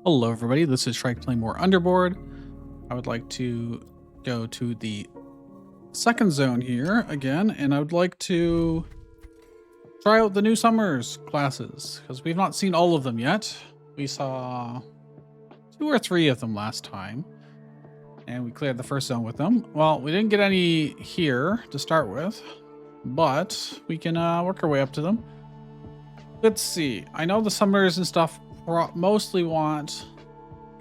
Hello everybody, this is Shrike playing more Underboard. I would like to go to the second zone here again, and I would like to try out the new Summers classes, because we've not seen all of them yet. We saw 2 or 3 of them last time, and we cleared the first zone with them. Well, we didn't get any here to start with, but we can work our way up to them. Let's see, I know the Summers and stuff mostly want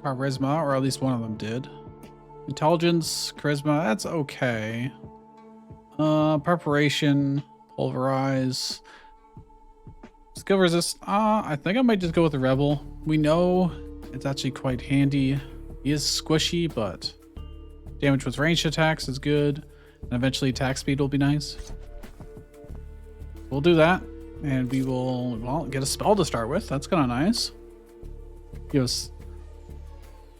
charisma, or at least one of them did. Intelligence, charisma, that's okay. Preparation, pulverize, skill resist. I think I might just go with the rebel. We know it's actually quite handy. He is squishy, but damage with ranged attacks is good, and eventually attack speed will be nice. We'll do that, and we will, well, get a spell to start with. That's kind of nice. Give us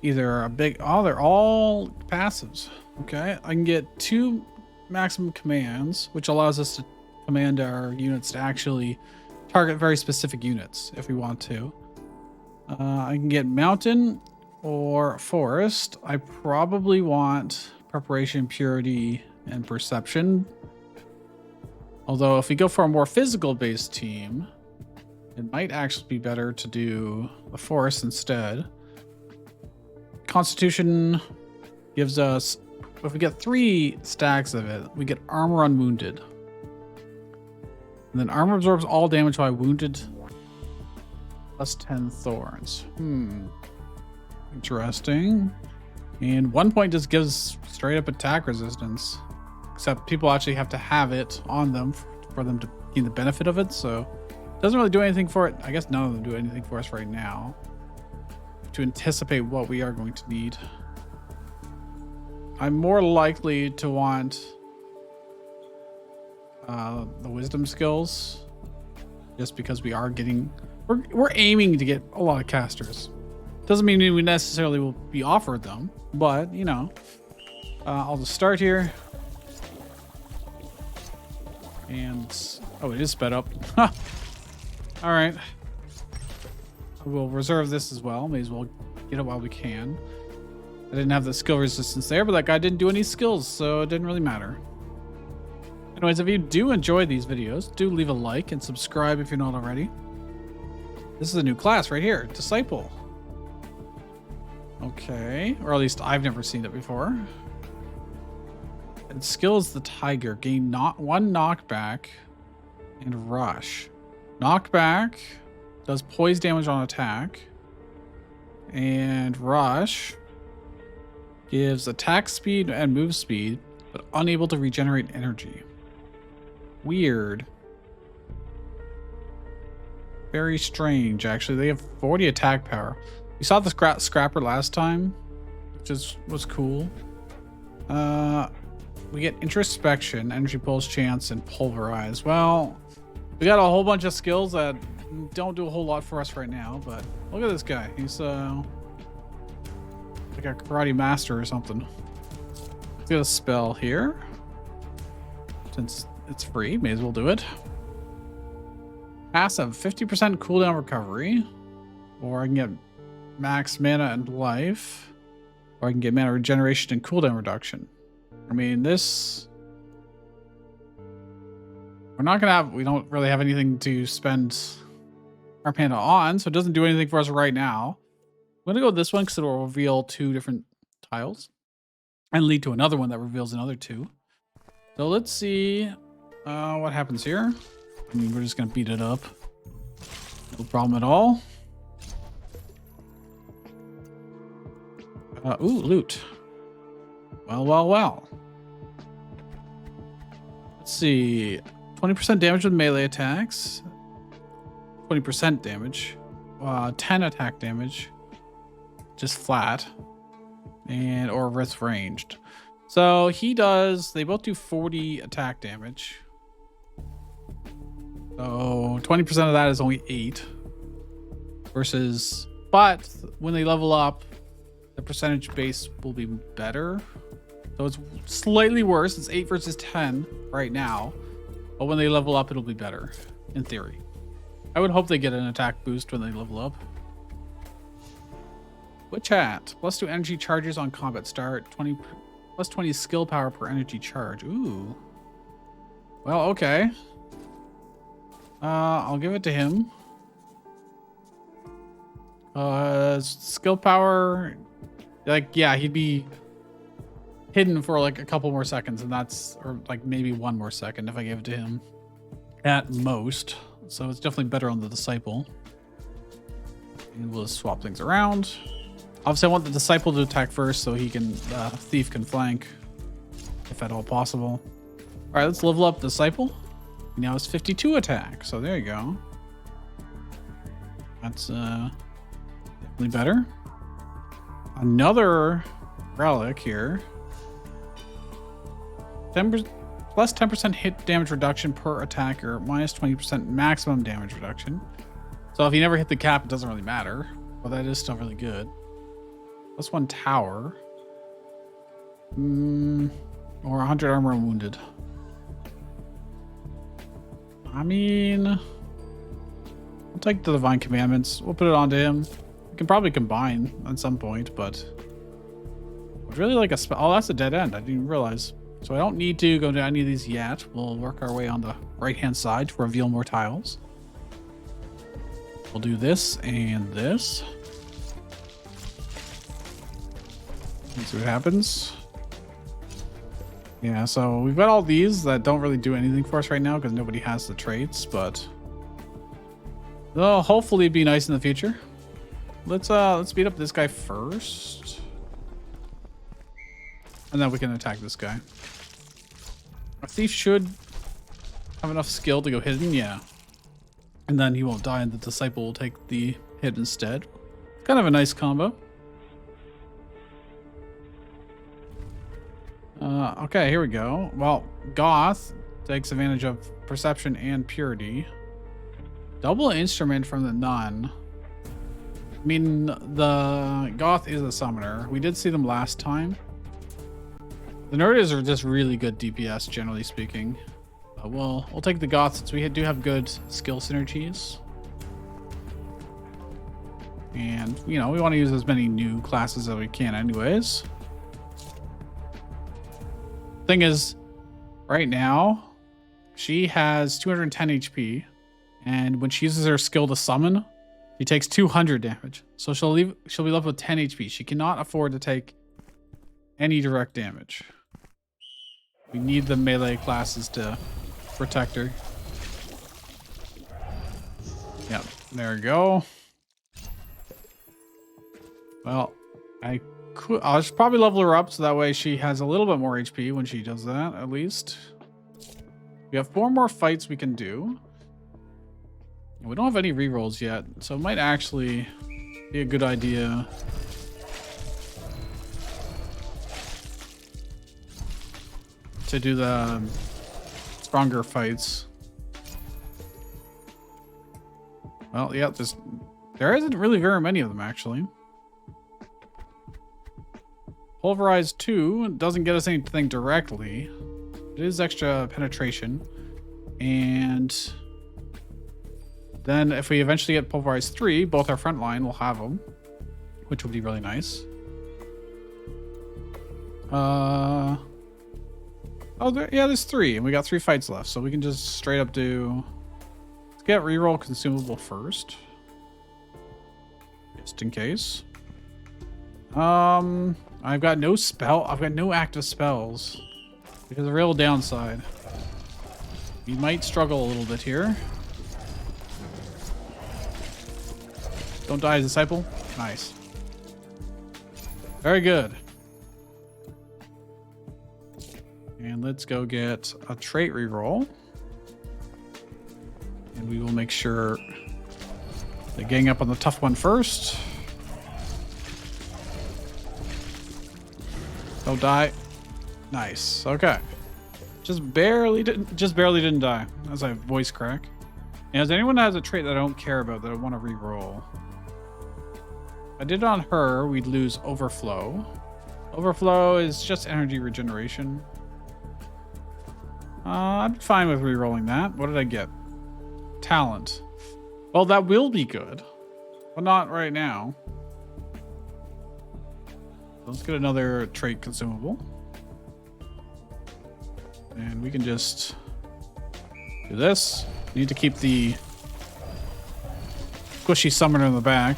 either a big, they're all passives. Okay, I can get 2 maximum commands, which allows us to command our units to actually target very specific units if we want to. I can get mountain or forest. I probably want preparation, purity, and perception. Although if we go for a more physical based team, it might actually be better to do the forest instead. Constitution gives us, if we get 3 stacks of it, we get armor unwounded. And then armor absorbs all damage while wounded, plus 10 thorns. Interesting. And 1 point just gives straight up attack resistance, except people actually have to have it on them for them to gain the benefit of it. So it doesn't really do anything for it. I guess none of them do anything for us right now. To anticipate what we are going to need, I'm more likely to want the wisdom skills, just because we are getting, we're aiming to get a lot of casters. Doesn't mean we necessarily will be offered them, but you know, I'll just start here. And oh, it is sped up. All right. We'll reserve this as well. May as well get it while we can. I didn't have the skill resistance there, but that guy didn't do any skills, so it didn't really matter. Anyways, if you do enjoy these videos, do leave a like and subscribe if you're not already. This is a new class right here, Disciple. Okay, or at least I've never seen it before. And skill is the Tiger. Gain 1 knockback and rush. Knockback does poise damage on attack, and rush gives attack speed and move speed, but unable to regenerate energy. Weird. Very strange, actually. They have 40 attack power. We saw the scrapper last time, which was cool. We get introspection, energy pulse, chance, and pulverize. Well, we got a whole bunch of skills that don't do a whole lot for us right now, but look at this guy. He's like a karate master or something. Let's get a spell here. Since it's free, may as well do it. Passive, 50% cooldown recovery. Or I can get max mana and life. Or I can get mana regeneration and cooldown reduction. I mean, this... we don't really have anything to spend our panda on, so it doesn't do anything for us right now. I'm gonna go with this one because it will reveal 2 different tiles and lead to another one that reveals another 2. So let's see what happens here. I mean, we're just gonna beat it up. No problem at all. Ooh, loot. Well. Let's see. 20% damage with melee attacks. 20% damage, 10 attack damage, just flat, and or with ranged. So they both do 40 attack damage. So 20% of that is only 8 versus, but when they level up, the percentage base will be better. So it's slightly worse. It's 8 versus 10 right now, but when they level up, it'll be better in theory. I would hope they get an attack boost when they level up. What chat? +2 energy charges on combat start. 20 +20 skill power per energy charge. Ooh. Well, okay. I'll give it to him. Skill power, like, yeah, he'd be hidden for like a couple more seconds, and that's, or like maybe one more second if I gave it to him at most. So it's definitely better on the disciple. And we'll just swap things around. Obviously I want the disciple to attack first so he can, thief can flank if at all possible. All right, let's level up disciple. Now it's 52 attack, so there you go. That's definitely better. Another relic here. Plus 10% hit damage reduction per attacker, minus 20% maximum damage reduction. So if you never hit the cap, it doesn't really matter. But that is still really good. Plus 1 tower. Or 100 armor and wounded. I mean, I'll take the Divine Commandments. We'll put it onto him. We can probably combine at some point, but I'd really like a spell. Oh, that's a dead end. I didn't even realize. So I don't need to go to any of these yet. We'll work our way on the right-hand side to reveal more tiles. We'll do this and this. Let's see what happens. Yeah, so we've got all these that don't really do anything for us right now because nobody has the traits, but they'll hopefully be nice in the future. Let's beat up this guy first. And then we can attack this guy. Our thief should have enough skill to go hidden, yeah. And then he won't die and the disciple will take the hit instead. Kind of a nice combo. Okay, here we go. Well, Goth takes advantage of perception and purity. Double instrument from the nun. I mean, the Goth is a summoner. We did see them last time. The Nerdas are just really good DPS, generally speaking. We'll take the Goth since we do have good skill synergies. And, you know, we want to use as many new classes as we can anyways. Thing is, right now, she has 210 HP. And when she uses her skill to summon, she takes 200 damage. So she'll be left with 10 HP. She cannot afford to take any direct damage. We need the melee classes to protect her. Yep, there we go. Well, I'll just probably level her up so that way she has a little bit more HP when she does that, at least. We have 4 more fights we can do. We don't have any rerolls yet, so it might actually be a good idea to do the stronger fights. Well, yeah, there isn't really very many of them, actually. Pulverize 2 doesn't get us anything directly. It is extra penetration. And then if we eventually get Pulverize 3, both our front line will have them, which would be really nice. There's 3, and we got 3 fights left, so we can just straight up do. Let's get reroll consumable first, just in case. I've got no active spells, which is a real downside. We might struggle a little bit here. Don't die, disciple. Nice. Very good. And let's go get a trait reroll. And we will make sure they gang up on the tough one first. Don't die. Nice. Okay. Just barely didn't die. As I voice crack. And as anyone that has a trait that I don't care about that I want to reroll. If I did it on her, we'd lose overflow. Overflow is just energy regeneration. I'm fine with rerolling that. What did I get? Talent. Well, that will be good, but not right now. Let's get another trait consumable. And we can just do this. Need to keep the squishy summoner in the back.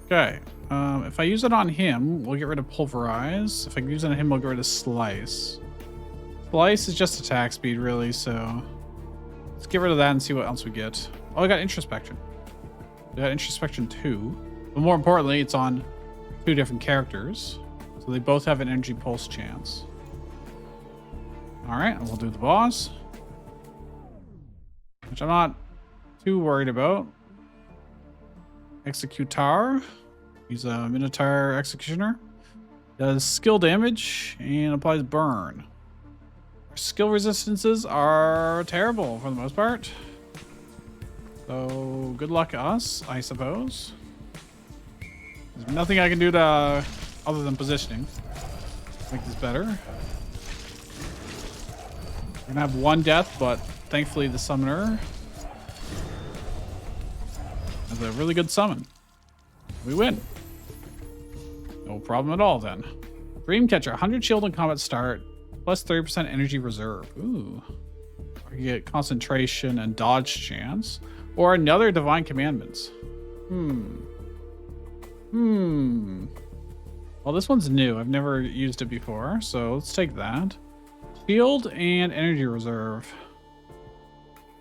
Okay. If I use it on him, we'll get rid of pulverize. If I use it on him, we'll get rid of slice. Slice is just attack speed, really, so let's get rid of that and see what else we get. Oh, I got introspection. We got introspection 2. But more importantly, it's on 2 different characters. So they both have an energy pulse chance. Alright, we'll do the boss. Which I'm not too worried about. Executar. He's a Minotaur Executioner. Does skill damage and applies burn. Our skill resistances are terrible for the most part. So good luck to us, I suppose. There's nothing I can do to other than positioning. Make this better. We're gonna have 1 death, but thankfully the summoner has a really good summon. We win. No problem at all then. Dreamcatcher, 100 shield and combat start, plus 30% energy reserve. Ooh. Or you get concentration and dodge chance. Or another divine commandments. Well, this one's new. I've never used it before, so let's take that. Shield and energy reserve.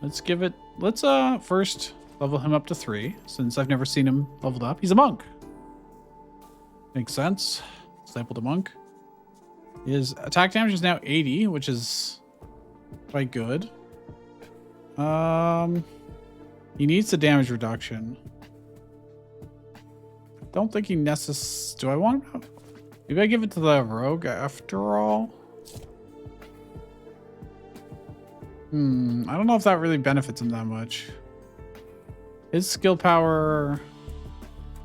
Let's give it, let's first level him up to 3, since I've never seen him leveled up. He's a monk. Makes sense. Disciple to monk. His attack damage is now 80, which is quite good. He needs the damage reduction. Don't think he do I want him? Maybe I give it to the rogue after all. I don't know if that really benefits him that much. His skill power.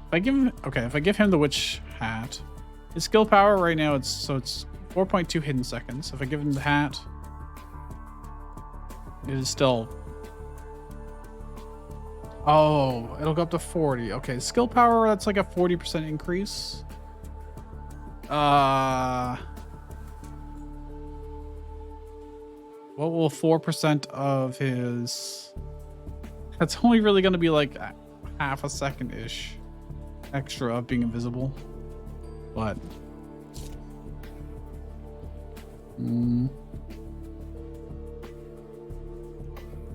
If I give him, okay, if I give him the witch hat, his skill power right now it's 4.2 hidden seconds. If I give him the hat, it is still. Oh, it'll go up to 40. Okay, skill power, that's like a 40% increase. What will 4% of his... That's only really going to be like half a second-ish extra of being invisible. But...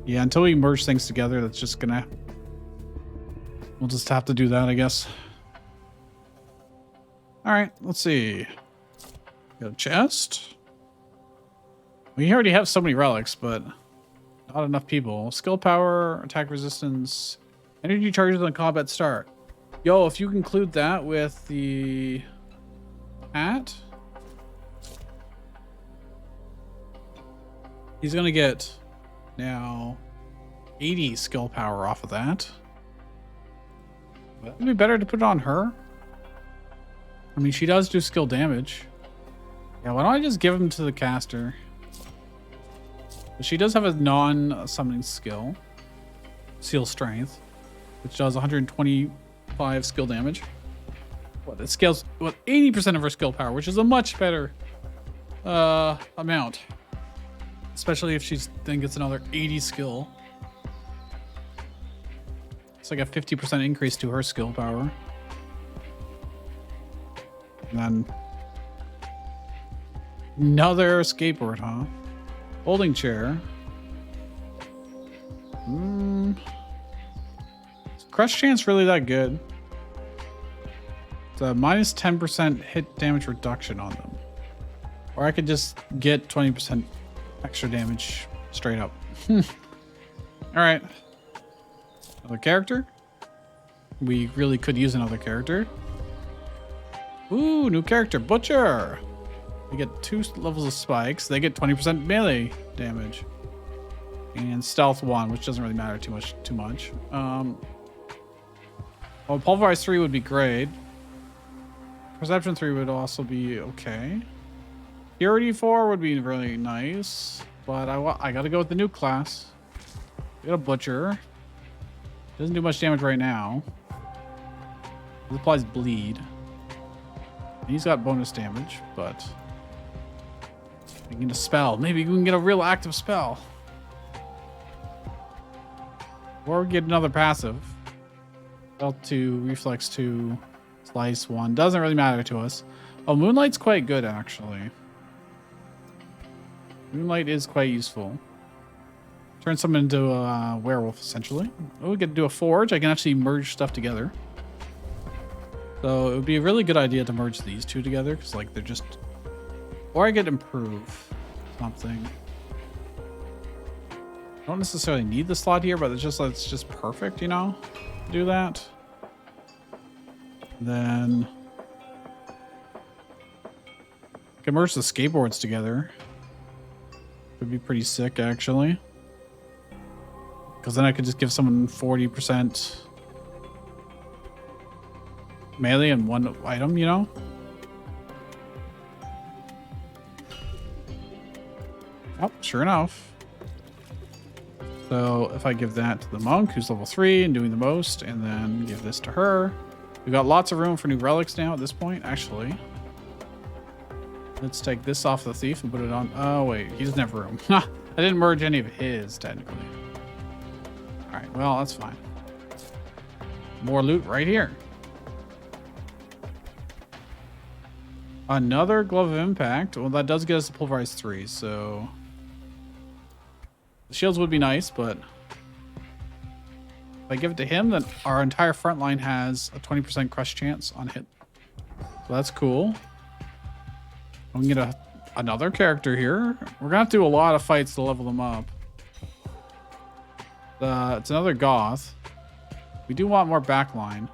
yeah, until we merge things together, that's just gonna... We'll just have to do that, I guess. Alright, let's see. Got a chest. We already have so many relics, but not enough people. Skill power, attack resistance, energy charges on combat start. Yo, if you include that with the hat, he's gonna get now 80 skill power off of that. It'd be better to put it on her. I mean, she does do skill damage. Yeah, why don't I just give him to the caster? She does have a non-summoning skill, Seal Strength, which does 125 skill damage. What, it scales 80% of her skill power, which is a much better amount. Especially if she then gets another 80 skill. It's like a 50% increase to her skill power. And then another skateboard, huh? Folding chair. Is crush chance really that good? It's a minus 10% hit damage reduction on them. Or I could just get 20% extra damage straight up. Alright. Another character. We really could use another character. Ooh, new character, Butcher. They get 2 levels of spikes. They get 20% melee damage. And stealth 1, which doesn't really matter too much. Well, pulverize 3 would be great. Perception 3 would also be okay. Purity 4 would be really nice. But I gotta go with the new class. We got a Butcher. Doesn't do much damage right now. It applies bleed. And he's got bonus damage, but we can get a spell. Maybe we can get a real active spell. Or we get another passive. L2, Reflex 2, Slice 1. Doesn't really matter to us. Oh, Moonlight's quite good, actually. Moonlight is quite useful. Turn someone into a werewolf, essentially. Oh, we get to do a forge. I can actually merge stuff together. So it would be a really good idea to merge these two together, because like they're just... Or I could improve something. I don't necessarily need the slot here, but it's just perfect, you know, to do that. Then I can merge the skateboards together. Would be pretty sick, actually. Because then I could just give someone 40% melee and one item, you know? Oh, sure enough. So if I give that to the monk, who's level 3 and doing the most, and then give this to her. We've got lots of room for new relics now at this point, actually. Let's take this off the thief and put it on. Oh, wait, he doesn't have room. I didn't merge any of his, technically. All right, well, that's fine. More loot right here. Another Glove of Impact. Well, that does get us to Pulverize 3, so... The shields would be nice, but... If I give it to him, then our entire front line has a 20% crush chance on hit. So that's cool. We can get another character here. We're gonna have to do a lot of fights to level them up. It's another goth. We do want more backline.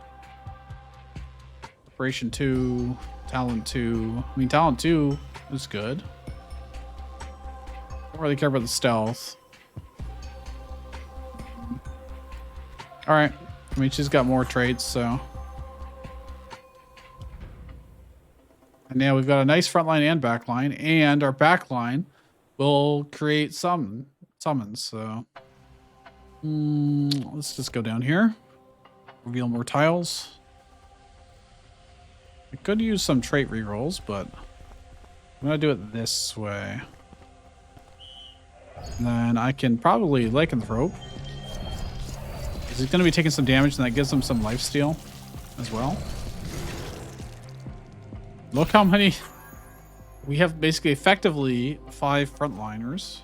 Operation 2, Talent 2. I mean, Talent 2 is good. Don't really care about the stealth. All right. I mean, she's got more traits, so. And now we've got a nice front line and back line, and our back line will create summons. So let's just go down here. Reveal more tiles. I could use some trait rerolls, but I'm gonna do it this way. And then I can probably lycanthrope. He's gonna be taking some damage, and that gives him some lifesteal as well. Look how many we have. Basically, effectively 5 frontliners.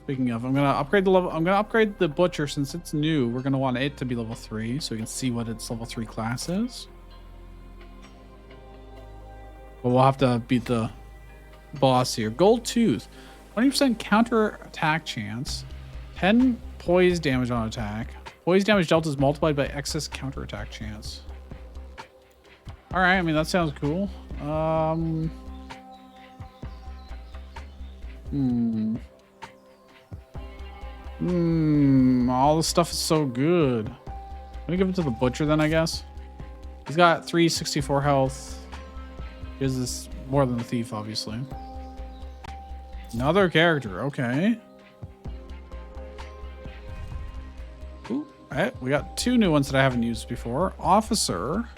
Speaking of, I'm gonna upgrade the level. I'm gonna upgrade the butcher since it's new. We're gonna want it to be level 3, so we can see what its level 3 class is. But we'll have to beat the boss here. Gold Tooth, 20% counter attack chance, 10 poise damage on attack. Poise damage dealt is multiplied by excess counter attack chance. All right, I mean, that sounds cool. All this stuff is so good. I'm gonna give it to the butcher then, I guess. He's got 364 health. He has this more than the thief, obviously. Another character, okay. Ooh, all right, we got 2 new ones that I haven't used before. Officer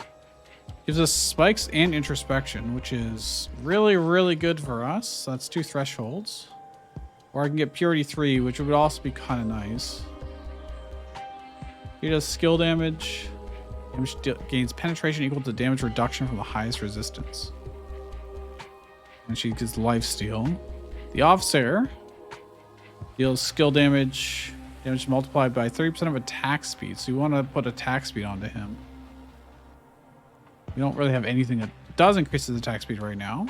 gives us spikes and introspection, which is really, really good for us. That's 2 thresholds. Or I can get purity 3, which would also be kind of nice. He does skill damage. Damage gains penetration equal to damage reduction from the highest resistance. And she gets lifesteal. The officer deals skill damage. Damage multiplied by 30% of attack speed. So you want to put attack speed onto him. We don't really have anything that does increase his attack speed right now.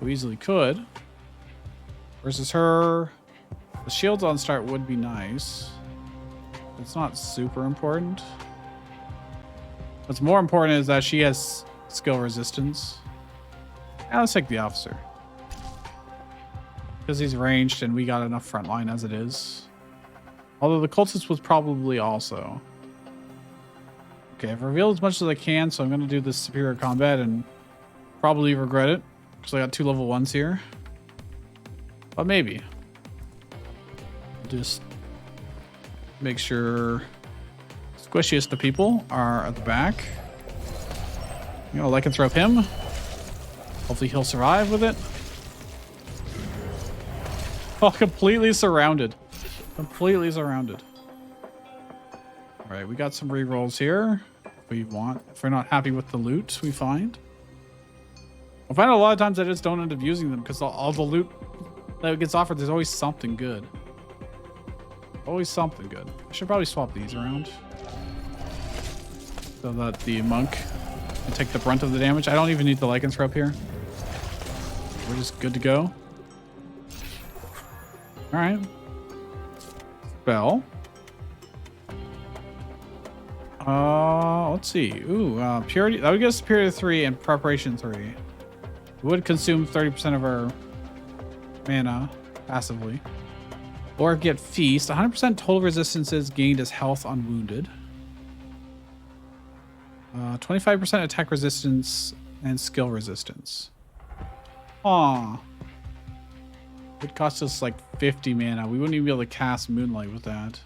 We easily could. Versus her. The shields on start would be nice. It's not super important. What's more important is that she has skill resistance. Yeah, let's take the officer. Because he's ranged and we got enough frontline as it is. Although the cultist was probably also. Okay, I've revealed as much as I can, so I'm going to do this superior combat and probably regret it. Because I got 2 level 1s here. But maybe. Just make sure squishiest of people are at the back. You know, lycanthrope him. Hopefully he'll survive with it. Oh, completely surrounded. Completely surrounded. All right, we got some rerolls here. If we want, if we're not happy with the loot we find. I find a lot of times I just don't end up using them because all the loot that gets offered, there's always something good. Always something good. I should probably swap these around so that the monk can take the brunt of the damage. I don't even need the lycanthrope here. We're just good to go. All right. Spell. Let's see. Ooh, purity. That would give us purity 3 and preparation 3. It would consume 30% of our mana passively. Or get feast. 100% total resistances gained as health on wounded. 25% attack resistance and skill resistance. Aw. It cost us like 50 mana. We wouldn't even be able to cast Moonlight with that.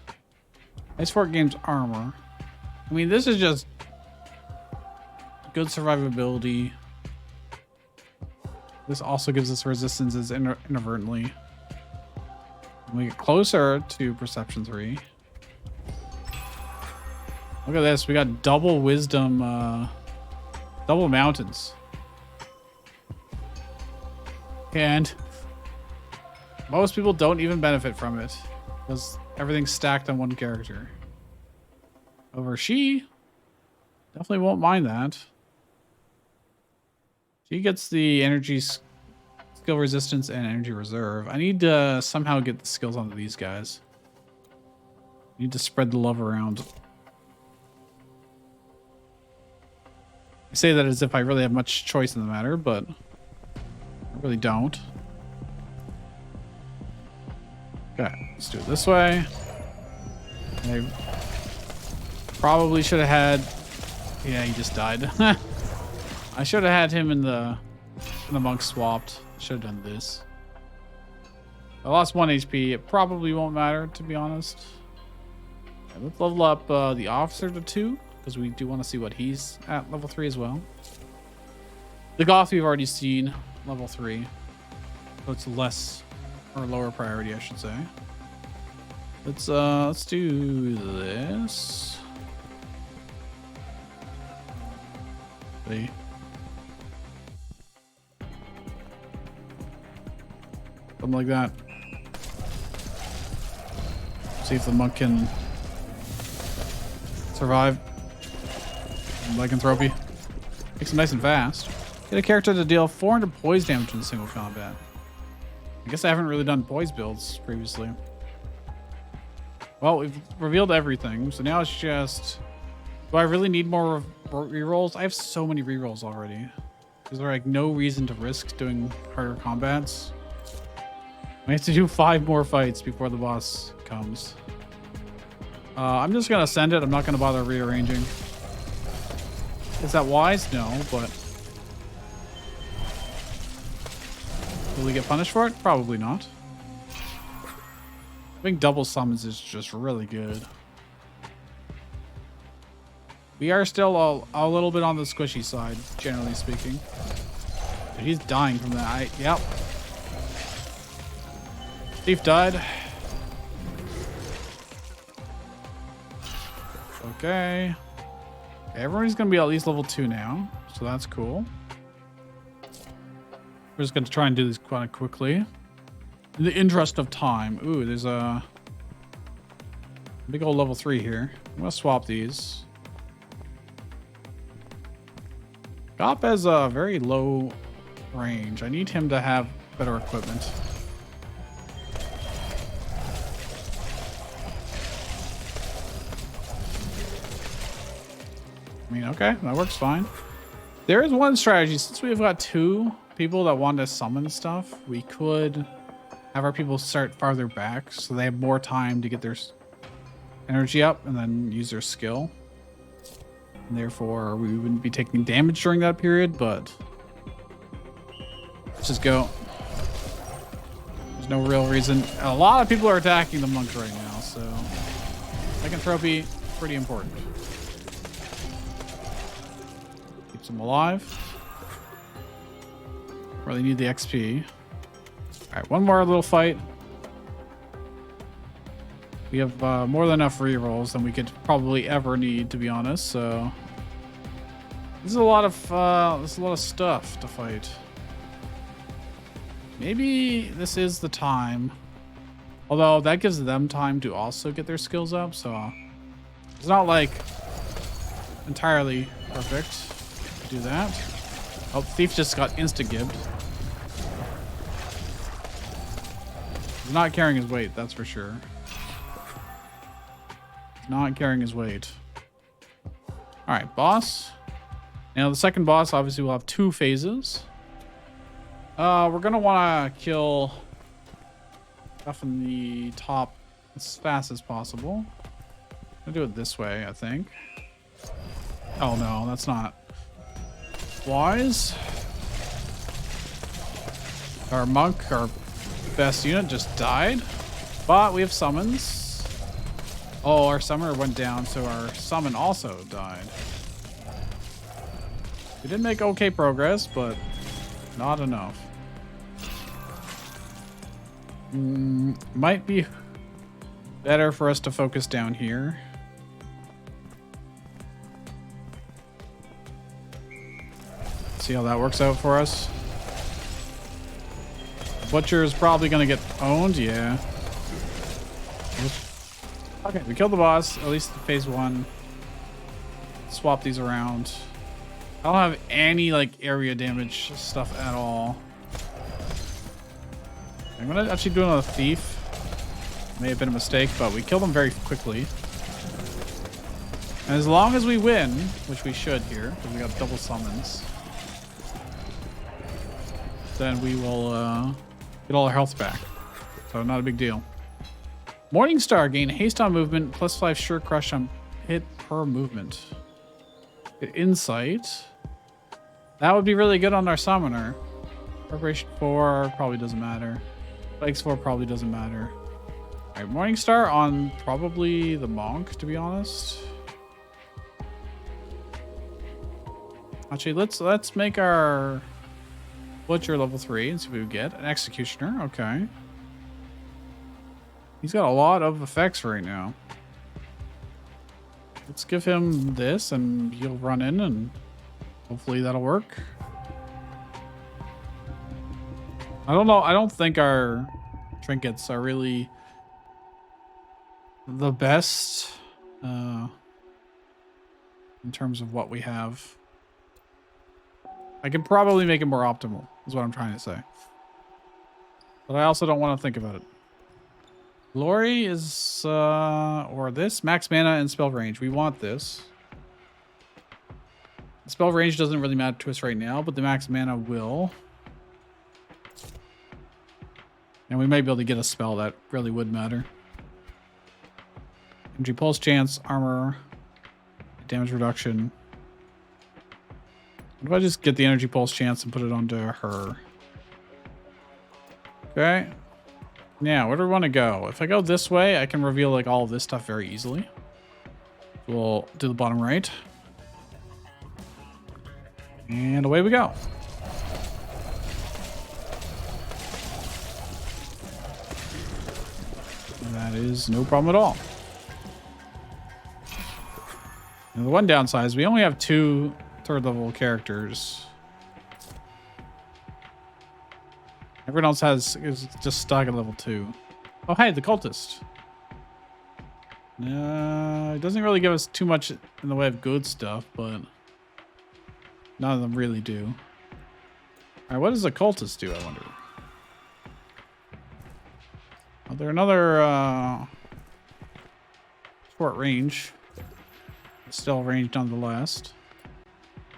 Ice Fork gains armor. I mean, this is just good survivability. This also gives us resistances inadvertently. When we get closer to Perception 3. Look at this. We got double wisdom, double mountains. And most people don't even benefit from it because everything's stacked on one character. Over she definitely won't mind that. She gets the energy skill resistance and energy reserve. I need to somehow get the skills onto these guys. Need to spread the love around. I say that as if I really have much choice in the matter, but I really don't. Okay, let's do it this way. I probably should have had... Yeah, he just died. I should have had him in the monk swapped. Should have done this. I lost 1 HP. It probably won't matter, to be honest. Okay, let's level up the officer to 2, because we do want to see what he's at level 3 as well. The goth we've already seen, level 3. So it's less, or lower priority, I should say. Let's do this. See. Something like that. See if the monk can survive. Lycanthropy. Makes him nice and fast. Get a character to deal 400 poise damage in single combat. I guess I haven't really done poise builds previously. Well, we've revealed everything, so now it's just... Do I really need more rerolls? I have so many rerolls already. Is there like no reason to risk doing harder combats? I have to do 5 more fights before the boss comes. I'm just gonna send it. I'm not gonna bother rearranging. Is that wise? No, but... Will we get punished for it? Probably not. I think double summons is just really good. We are still a little bit on the squishy side, generally speaking. Dude, he's dying from that. Yep. Thief died. Okay. Everybody's gonna be at least level 2 now, so that's cool. We're just gonna try and do this quite quickly. In the interest of time. Ooh, there's a big old level 3 here. I'm gonna swap these. Gop has a very low range. I need him to have better equipment. I mean, okay, that works fine. There is one strategy. Since we've got 2 people that want to summon stuff, we could have our people start farther back so they have more time to get their energy up and then use their skill. And therefore, we wouldn't be taking damage during that period, but let's just go. There's no real reason. A lot of people are attacking the monks right now, so lycanthropy, pretty important. Keeps them alive. Really need the XP. Alright, one more little fight. We have more than enough rerolls than we could probably ever need, to be honest, so... There's a lot of stuff to fight. Maybe this is the time. Although that gives them time to also get their skills up, so... It's not like entirely perfect to do that. Oh, Thief just got insta-gibbed. He's not carrying his weight, that's for sure. Not carrying his weight. Alright, boss. Now the second boss obviously will have 2 phases. We're gonna wanna kill stuff in the top as fast as possible. I'll do it this way, I think. Oh no, that's not wise. Our monk, our best unit, just died. But we have summons. Oh, our summoner went down, so our summon also died. We did make okay progress, but not enough. Might be better for us to focus down here. See how that works out for us. Butcher is probably going to get owned, yeah. Okay, we killed the boss, at least phase 1. Swap these around. I don't have any like area damage stuff at all. I'm gonna actually do another thief. May have been a mistake, but we killed him very quickly. And as long as we win, which we should here, because we got double summons, then we will get all our health back. So not a big deal. Morningstar, gain haste on movement, +5 sure crush on hit per movement. Get insight. That would be really good on our summoner. Preparation 4 probably doesn't matter. Legs 4 probably doesn't matter. Alright, Morningstar on probably the monk, to be honest. Actually, let's make our Butcher level 3 and see what we get. An Executioner, okay. He's got a lot of effects right now. Let's give him this and he'll run in and hopefully that'll work. I don't know. I don't think our trinkets are really the best in terms of what we have. I can probably make it more optimal, is what I'm trying to say. But I also don't want to think about it. Glory is, or this, max mana and spell range. We want this. The spell range doesn't really matter to us right now, but the max mana will. And we might be able to get a spell that really would matter. Energy pulse chance, armor, damage reduction. What if I just get the energy pulse chance and put it onto her? Okay. Now, where do we want to go? If I go this way, I can reveal like all of this stuff very easily. We'll do the bottom right. And away we go. And that is no problem at all. And the one downside is we only have 2 third level characters. Everyone else is just stuck at level 2. Oh, hey, the cultist. No, it doesn't really give us too much in the way of good stuff, but none of them really do. All right, what does the cultist do, I wonder? Oh, they're another short range. Still range nonetheless.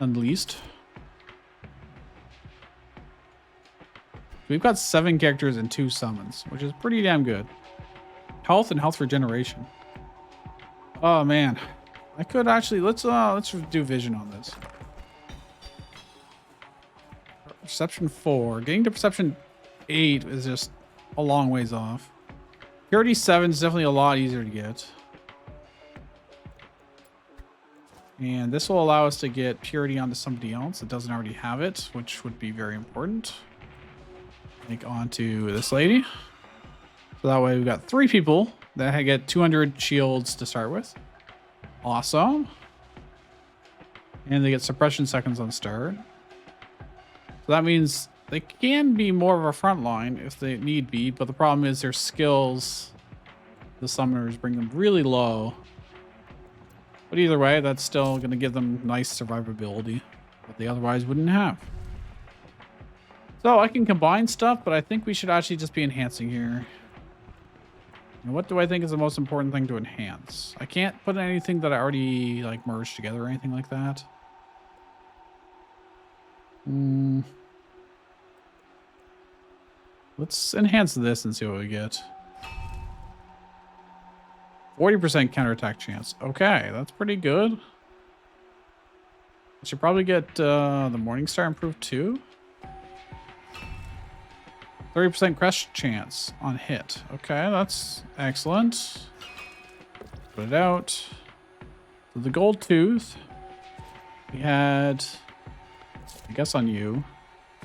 Unleashed. We've got 7 characters and 2 summons, which is pretty damn good. Health and health regeneration. Oh man, I could actually let's do vision on this. Perception 4, getting to perception 8 is just a long ways off. Purity 7 is definitely a lot easier to get. And this will allow us to get purity onto somebody else that doesn't already have it, which would be very important. Like onto this lady. So that way we've got 3 people that get 200 shields to start with. Awesome. And they get suppression seconds on start. So that means they can be more of a front line if they need be, but the problem is their skills, the summoners, bring them really low. But either way, that's still going to give them nice survivability that they otherwise wouldn't have. So I can combine stuff, but I think we should actually just be enhancing here. And what do I think is the most important thing to enhance? I can't put anything that I already like merged together or anything like that. Let's enhance this and see what we get. 40% counterattack chance. Okay, that's pretty good. I should probably get the Morningstar improved too. 30% crest chance on hit. Okay, that's excellent. Put it out. So the gold tooth we had, I guess, on you.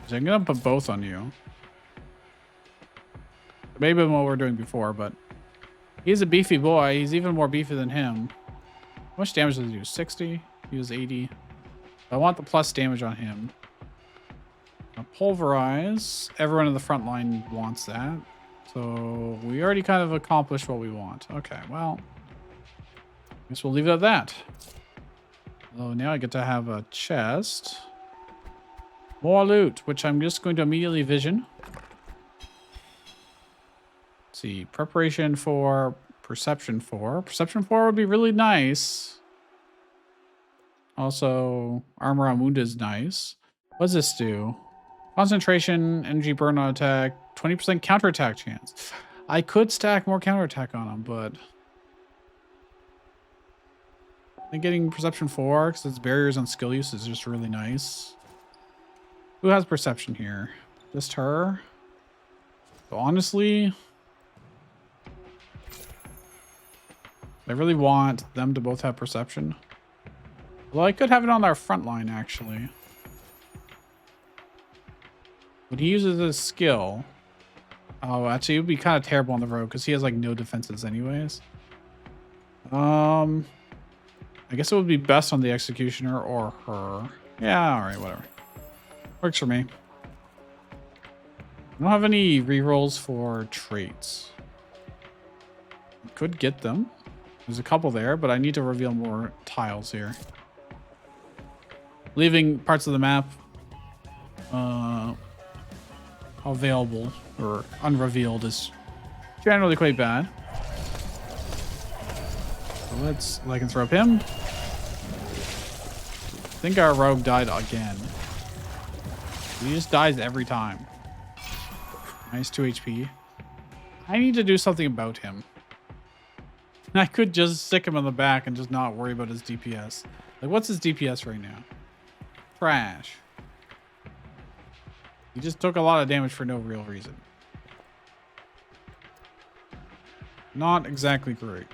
So I'm gonna put both on you. Maybe what we're doing before, but he's a beefy boy. He's even more beefy than him. How much damage does he do? 60? He was 80. I want the plus damage on him. Now, pulverize. Everyone in the front line wants that. So we already kind of accomplished what we want. Okay, well, I guess we'll leave it at that. So now I get to have a chest. More loot, which I'm just going to immediately vision. Let's see, preparation for perception 4. Perception 4 would be really nice. Also, armor on wound is nice. What does this do? Concentration, energy burn on attack, 20% counterattack chance. I could stack more counterattack on him, but I think getting perception 4 because its barriers on skill use is just really nice. Who has perception here? Just her? So honestly, I really want them to both have perception. Well, I could have it on our front line, actually. When he uses his skill... Oh, actually, it would be kind of terrible on the road because he has, like, no defenses anyways. I guess it would be best on the Executioner or her. Yeah, alright, whatever. Works for me. I don't have any rerolls for traits. I could get them. There's a couple there, but I need to reveal more tiles here. Leaving parts of the map available or unrevealed is generally quite bad. So let's lycanthrope him. I think our rogue died again. He just dies every time. Nice 2 HP. I need to do something about him. I could just stick him on the back and just not worry about his DPS. Like, what's his DPS right now? Trash. He just took a lot of damage for no real reason. Not exactly great.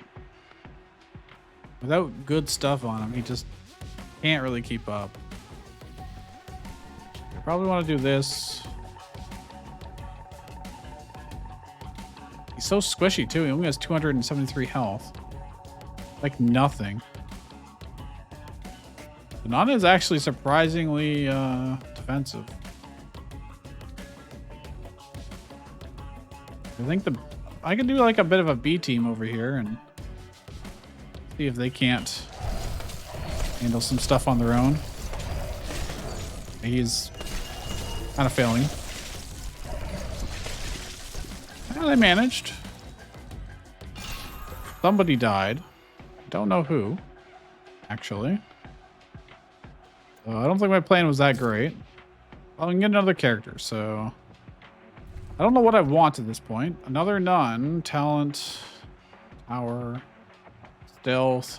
Without good stuff on him, he just can't really keep up. I probably want to do this. He's so squishy too. He only has 273 health. Like nothing. Banana is actually surprisingly defensive. I think I could do like a bit of a B team over here and see if they can't handle some stuff on their own. He's kind of failing. Well, they managed. Somebody died. Don't know who, actually. I don't think my plan was that great. Well, I can get another character, so... I don't know what I want at this point. Another nun, talent, power, stealth,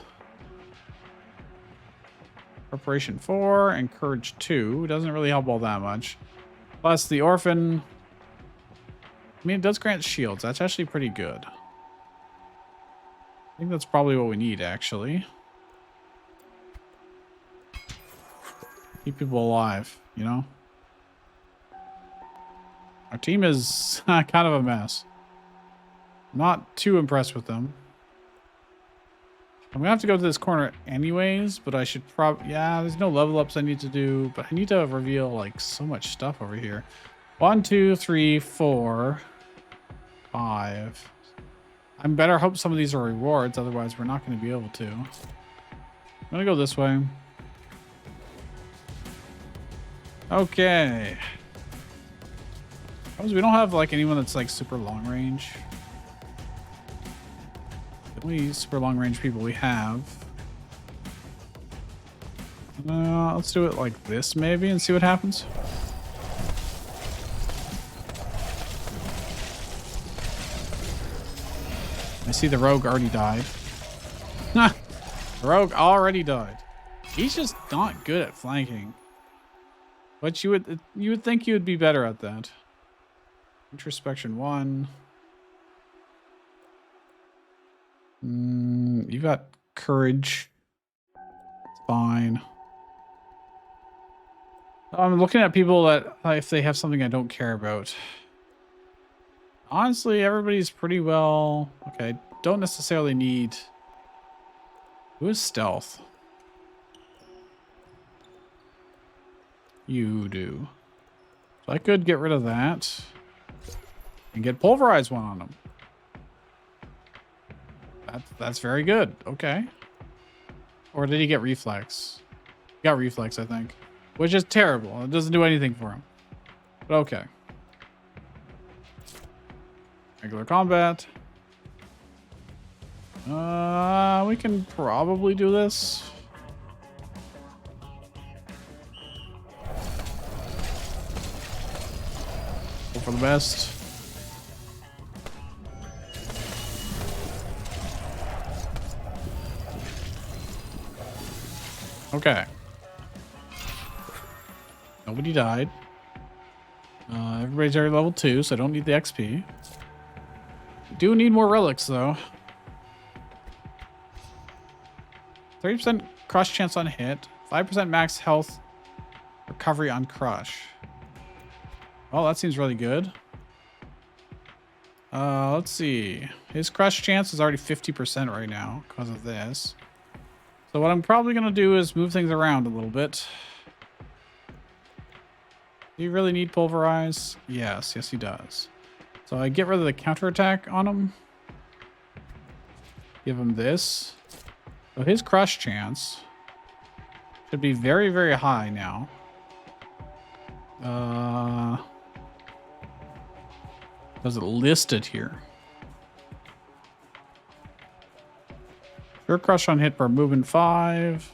preparation 4, and courage 2. Doesn't really help all that much. Plus the orphan... I mean, it does grant shields. That's actually pretty good. I think that's probably what we need, actually. Keep people alive, you know? Our team is kind of a mess. Not too impressed with them. I'm gonna have to go to this corner anyways, but I should probably... Yeah, there's no level ups I need to do, but I need to reveal, like, so much stuff over here. 1, 2, 3, 4, 5. I better hope some of these are rewards, otherwise we're not going to be able to. I'm gonna go this way. Okay. We don't have like anyone that's like super long range. The only super long range people we have. Let's do it like this maybe and see what happens. I see the rogue already died. The rogue already died. He's just not good at flanking. But you would think you would be better at that. Introspection 1. You got courage. It's fine. I'm looking at people that if they have something I don't care about. Honestly, everybody's pretty well. Okay, don't necessarily need. Who is stealth? You do. So I could get rid of that and get pulverized one on them. That's very good. Okay. Or did he get reflex? He got reflex, I think, which is terrible. It doesn't do anything for him. But okay. Regular combat. We can probably do this. Hope for the best. Okay. Nobody died. Everybody's already level 2, so I don't need the XP. Do need more relics though. 30% crush chance on hit, 5% max health recovery on crush. Oh, that seems really good. Let's see. His crush chance is already 50% right now because of this. So what I'm probably going to do is move things around a little bit. Do you really need pulverize? Yes, he does. So I get rid of the counterattack on him. Give him this. So his crush chance should be very, very high now. Does it list it here? Your crush on hit per movement 5.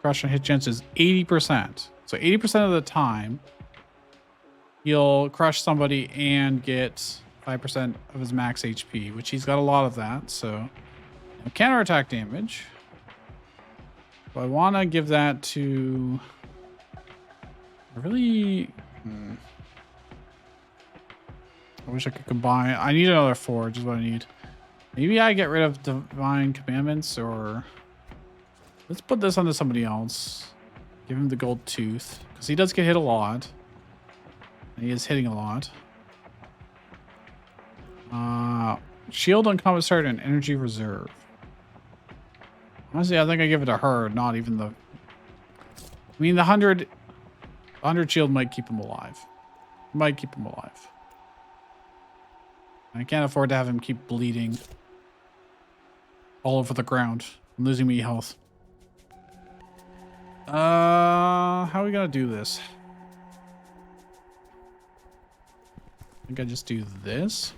Crush on hit chance is 80%. So 80% of the time, he'll crush somebody and get 5% of his max HP, which he's got a lot of that. So counterattack damage. So I want to give that to... I really... I wish I could combine. I need another 4, which is what I need. Maybe I get rid of Divine Commandments, or... Let's put this onto somebody else. Give him the gold tooth, because he does get hit a lot. And he is hitting a lot. Shield on combat start and energy reserve. Honestly, I think I give it to her, not even the... I mean, the 100 shield might keep him alive. Might keep him alive. I can't afford to have him keep bleeding all over the ground. I'm losing me health. How are we gonna do this? I think I just do this.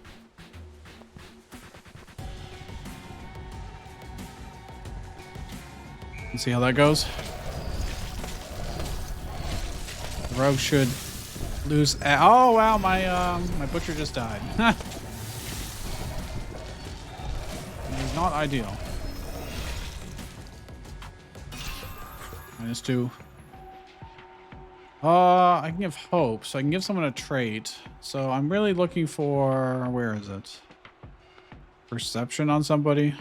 Let's see how that goes. The rogue should lose. Oh wow, my butcher just died. It's not ideal. -2. I can give hope, so I can give someone a trait. So I'm really looking for, where is it? Perception on somebody.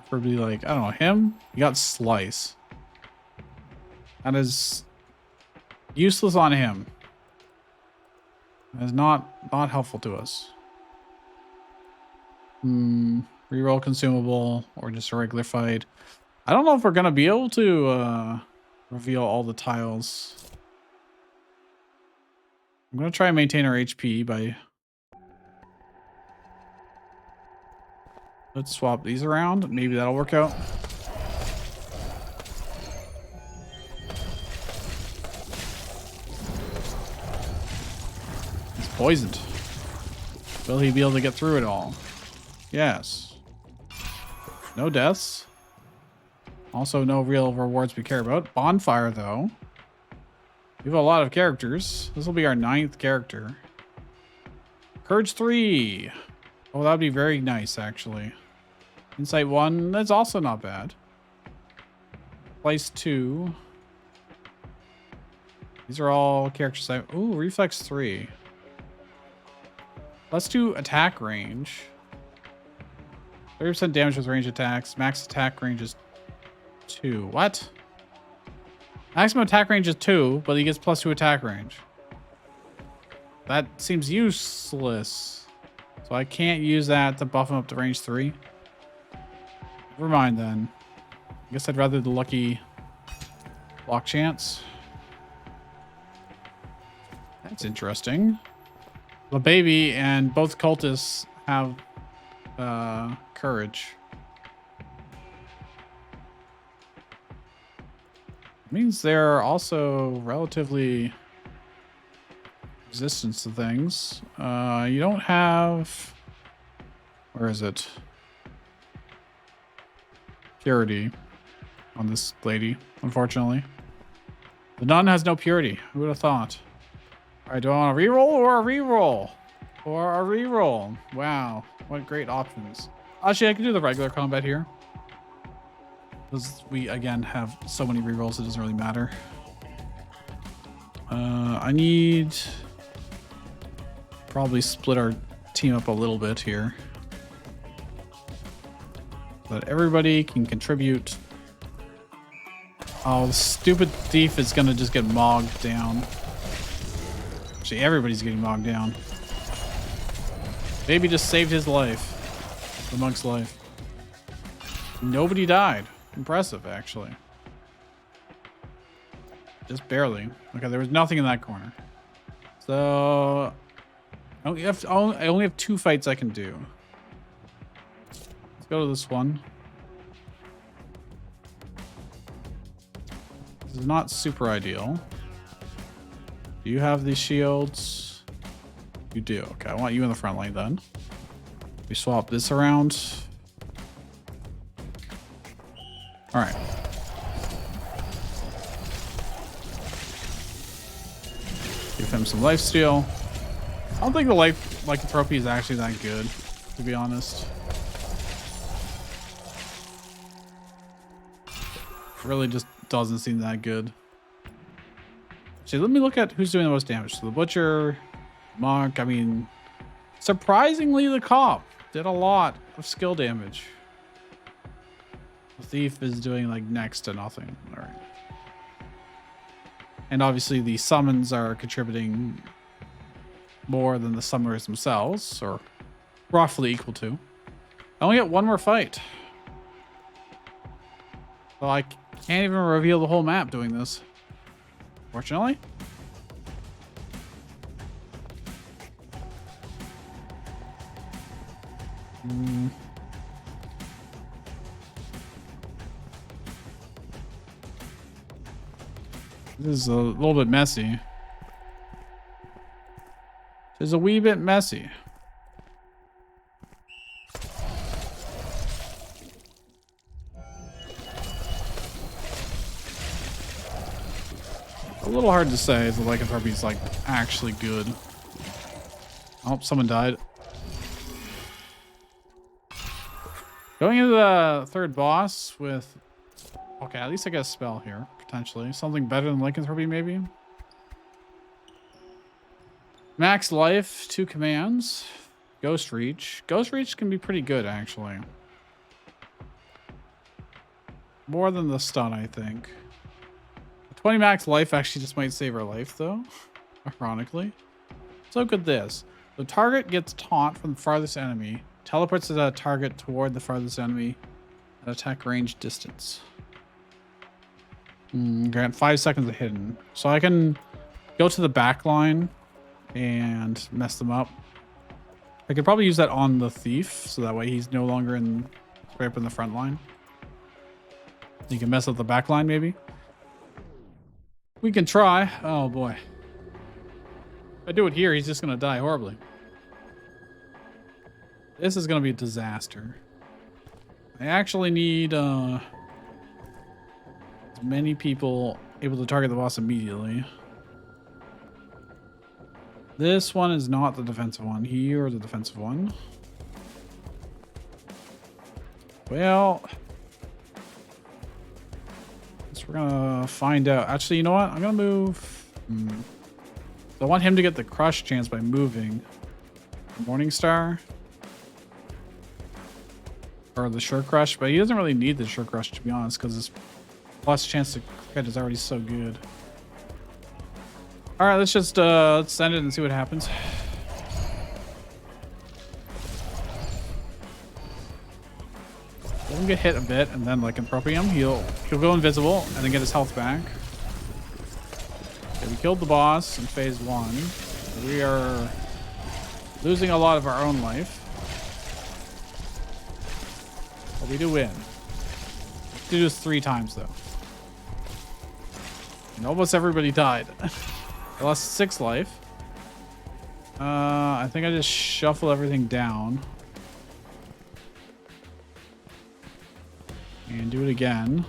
Probably like, I don't know, him? He got slice. That is useless on him. That is not helpful to us. Reroll consumable or just a regular fight. I don't know if we're gonna be able to reveal all the tiles. I'm gonna try and maintain our HP by... Let's swap these around. Maybe that'll work out. He's poisoned. Will he be able to get through it all? Yes. No deaths. Also, no real rewards we care about. Bonfire, though. We have a lot of characters. This will be our 9th character. Courage 3. Oh, that would be very nice, actually. Insight 1. That's also not bad. Place 2. These are all characters. Ooh, Reflex 3. Let's do attack range. 30% damage with range attacks. Max attack range is 2. What? Maximum attack range is 2, but he gets +2 attack range. That seems useless. So I can't use that to buff him up to range 3. Never mind then. I guess I'd rather the lucky block chance. That's interesting. The baby and both cultists have courage. Means they're also relatively resistant to things. You don't have... Where is it? Purity on this lady, unfortunately. The nun has no purity. Who would have thought? All right, do I want a reroll or a reroll? Or a reroll? Wow, what great options. Actually, I can do the regular combat here. Because we, again, have so many rerolls, it doesn't really matter. I need... Probably split our team up a little bit here. So that everybody can contribute. Oh, the stupid thief is gonna just get mogged down. Actually, everybody's getting mogged down. Baby just saved his life. The monk's life. Nobody died. Impressive, actually. Just barely. Okay, there was nothing in that corner. So... I only have 2 fights I can do. Let's go to this one. This is not super ideal. Do you have these shields? You do. Okay, I want you in the front line then. We swap this around. All right. Give him some lifesteal. I don't think the lycanthropy is actually that good, to be honest. Really just doesn't seem that good. Actually, let me look at who's doing the most damage. So the butcher, monk, I mean, surprisingly the cop did a lot of skill damage. The thief is doing like next to nothing. All right. And obviously the summons are contributing more than the summoners themselves, or roughly equal to. I only get 1 more fight. So I can't even reveal the whole map doing this. Fortunately. This is a little bit messy. It's a wee bit messy. A little hard to say if the lycanthropy is like actually good. Oh, someone died. Going into the 3rd boss with... Okay, at least I get a spell here, potentially. Something better than lycanthropy, maybe? Max life, 2 commands. Ghost reach. Ghost reach can be pretty good, actually. More than the stun, I think. 20 max life actually just might save our life, though. Ironically. So look at this. The target gets taunt from the farthest enemy. Teleports the target toward the farthest enemy at attack range distance. Grant 5 seconds of hidden. So I can go to the back line and mess them up. I could probably use that on the thief, so that way he's no longer right up in the front line. You can mess up the back line, maybe. We can try. Oh boy. If I do it here, he's just gonna die horribly. This is gonna be a disaster. I actually need as many people able to target the boss immediately. This one is not the defensive one. Here or the defensive one. Well, we're gonna find out. Actually, you know what? I'm gonna move. I want him to get the crush chance by moving. Morningstar. Or the sure crush, but he doesn't really need the sure crush, to be honest, because his plus chance to crit is already so good. All right, let's just let's send it and see what happens. Let him get hit a bit, and then like Improprium, he'll go invisible and then get his health back. Okay, we killed the boss in phase 1. We are losing a lot of our own life. But we do win. We do this 3 times though. And almost everybody died. I lost 6 life. I think I just shuffle everything down. And do it again.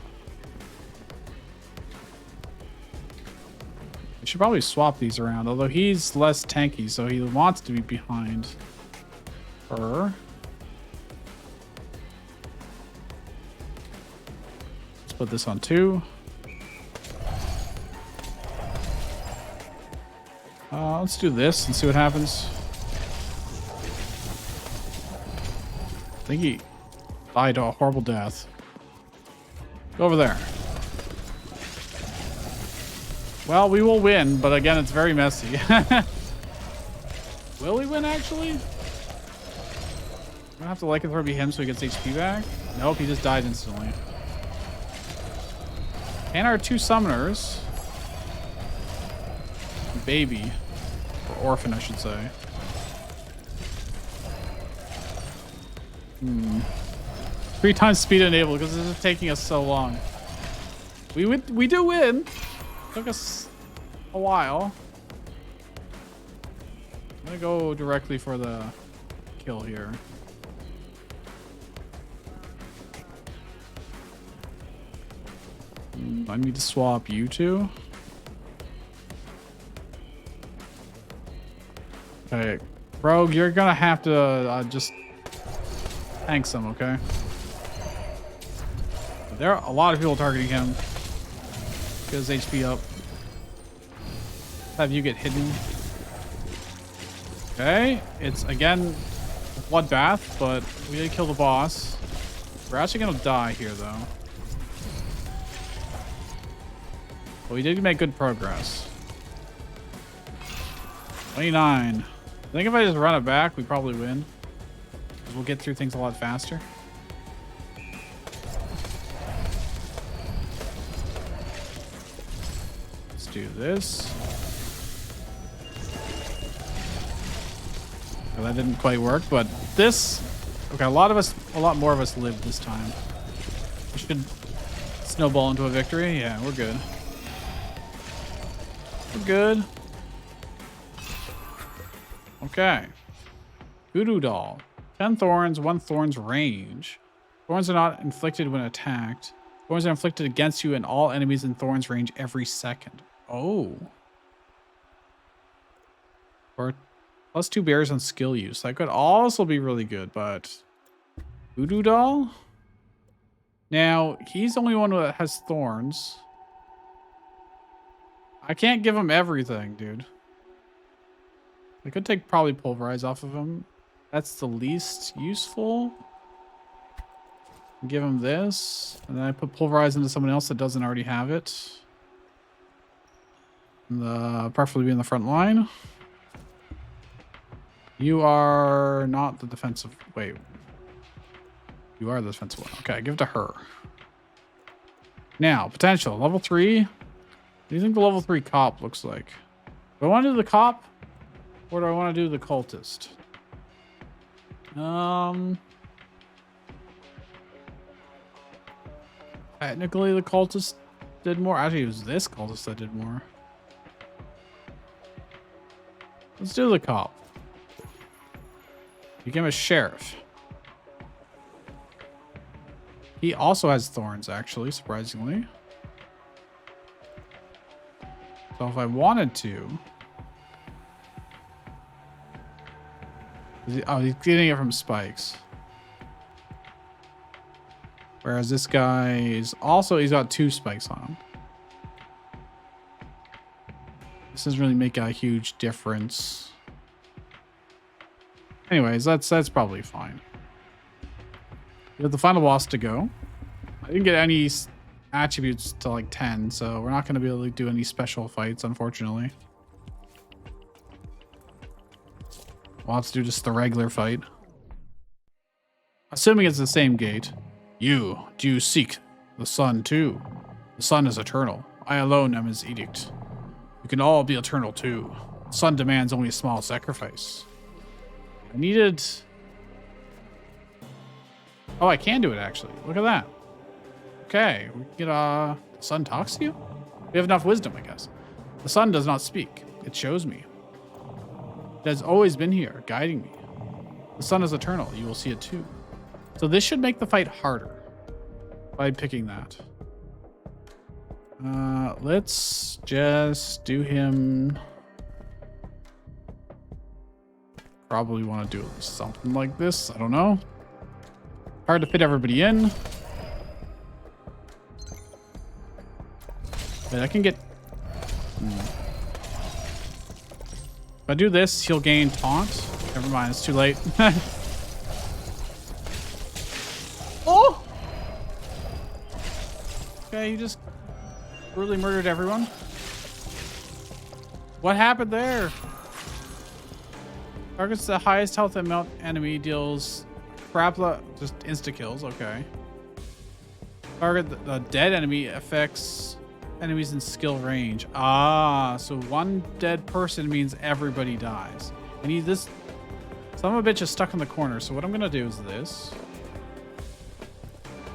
We should probably swap these around, although he's less tanky, so he wants to be behind her. Let's put this on 2. Let's do this and see what happens. I think he died a horrible death. Go over there. Well, we will win, but again, it's very messy. Will we win, actually? I have to lycanthropy him so he gets HP back. Nope, he just died instantly. And our 2 summoners. Baby. Or orphan, I should say. 3 times speed enabled because this is taking us so long. We do win. Took us a while. I'm gonna go directly for the kill here. I need to swap you 2. Okay, Rogue, you're gonna have to just tank some, okay? There are a lot of people targeting him. Get his HP up. Have you get hidden. Okay, it's again a bloodbath, but we did kill the boss. We're actually gonna die here though. But we did make good progress. 29. I think if I just run it back, we probably win. Because we'll get through things a lot faster. Let's do this. Well, that didn't quite work, but this... Okay, a lot more of us lived this time. We should snowball into a victory. Yeah, we're good. We're good. Okay. Voodoo doll. 10 thorns, 1 thorns range. Thorns are not inflicted when attacked. Thorns are inflicted against you and all enemies in thorns range every second. Oh. Or +2 bears on skill use. That could also be really good, but Voodoo doll? Now, he's the only one that has thorns. I can't give him everything, dude. I could take probably pulverize off of him. That's the least useful. Give him this. And then I put pulverize into someone else that doesn't already have it. Preferably in the front line. You are not the defensive. Wait. You are the defensive one. Okay, give it to her. Now, potential. Level 3. What do you think the level 3 cop looks like? Do I want to do the cop? Or do I want to do the cultist? Technically, the cultist did more. Actually, it was this cultist that did more. Let's do the cop. Became a sheriff. He also has thorns, actually, surprisingly. So if I wanted to... Oh, he's getting it from spikes. Whereas this guy is also... He's got 2 spikes on him. This doesn't really make a huge difference. Anyways, that's probably fine. We have the final boss to go. I didn't get any attributes to like 10, so we're not going to be able to do any special fights, unfortunately. We'll have to do just the regular fight. Assuming it's the same gate. Do you seek the sun too? The sun is eternal. I alone am his edict. You can all be eternal too. The sun demands only a small sacrifice. I needed... Oh, I can do it actually. Look at that. Okay, we can get the sun talks to you? We have enough wisdom, I guess. The sun does not speak. It shows me. It has always been here, guiding me. The sun is eternal. You will see it too. So this should make the fight harder by picking that. Let's just do him. Probably want to do something like this. I don't know. Hard to fit everybody in. But I can get... If I do this, he'll gain taunt. Never mind, it's too late. Oh! Okay, he just brutally murdered everyone. What happened there? Targets the highest health amount enemy, deals Parapla, just insta kills. Okay. Target the dead enemy, affects enemies in skill range. Ah, so one dead person means everybody dies. I need this. Son of a bitch is stuck in the corner. So what I'm gonna do is this.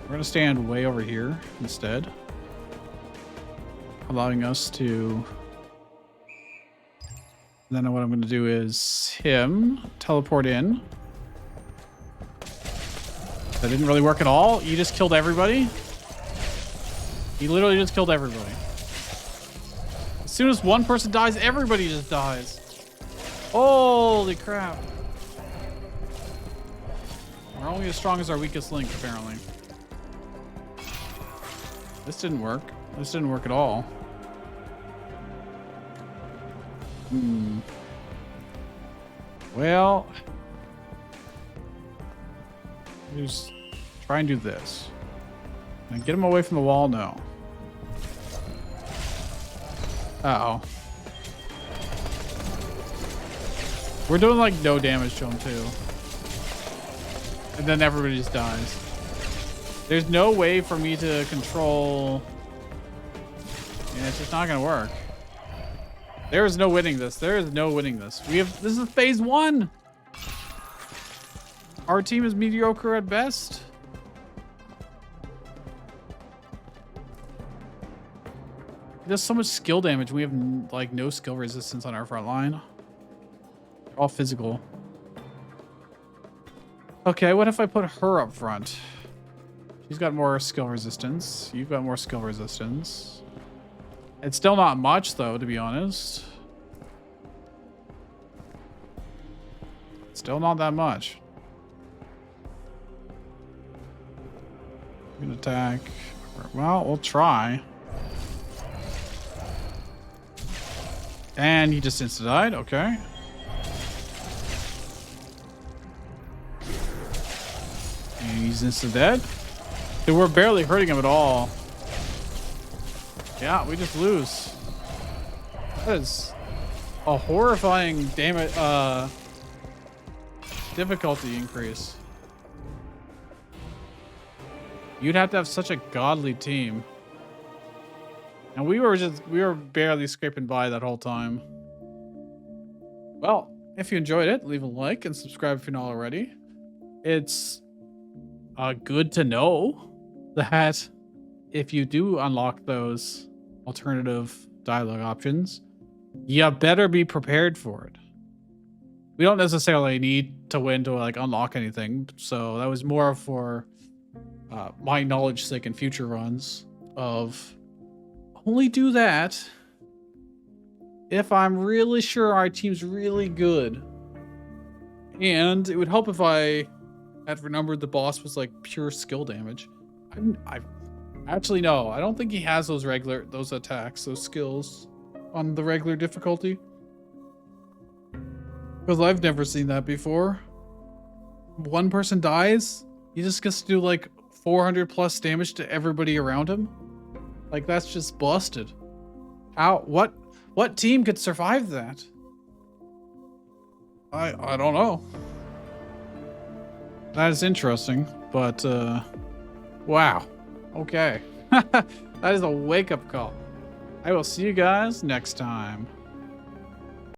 We're gonna stand way over here instead, allowing us to. Then what I'm gonna do is him teleport in. That didn't really work at all. You just killed everybody. He literally just killed everybody. As soon as one person dies, everybody just dies. Holy crap. We're only as strong as our weakest link, apparently. This didn't work. This didn't work at all. Well, just try and do this. And get him away from the wall? No. Uh-oh. We're doing like no damage to him too. And then everybody just dies. There's no way for me to control. Yeah, it's just not gonna work. There is no winning this. There is no winning this. This is phase 1. Our team is mediocre at best. He does so much skill damage. We have like no skill resistance on our front line. All physical. Okay, what if I put her up front? She's got more skill resistance. You've got more skill resistance. It's still not much though, to be honest. Still not that much. We can attack. Well, we'll try. And he just insta-died. Okay. And he's insta-dead. Dude, we're barely hurting him at all. Yeah, we just lose. That is a horrifying difficulty increase. You'd have to have such a godly team. And we were barely scraping by that whole time. Well, if you enjoyed it, leave a like and subscribe if you're not already. It's good to know that if you do unlock those alternative dialogue options, you better be prepared for it. We don't necessarily need to win to like unlock anything, so that was more for my knowledge sake in future runs of only do that if I'm really sure our team's really good. And it would help if I had remembered the boss was like pure skill damage. I actually no, I don't think he has those attacks, those skills on the regular difficulty. Because I've never seen that before. One person dies, he just gets to do like 400 plus damage to everybody around him. Like that's just busted. How? What team could survive that? I don't know. That is interesting, but wow. Okay. That is a wake-up call. I will see you guys next time.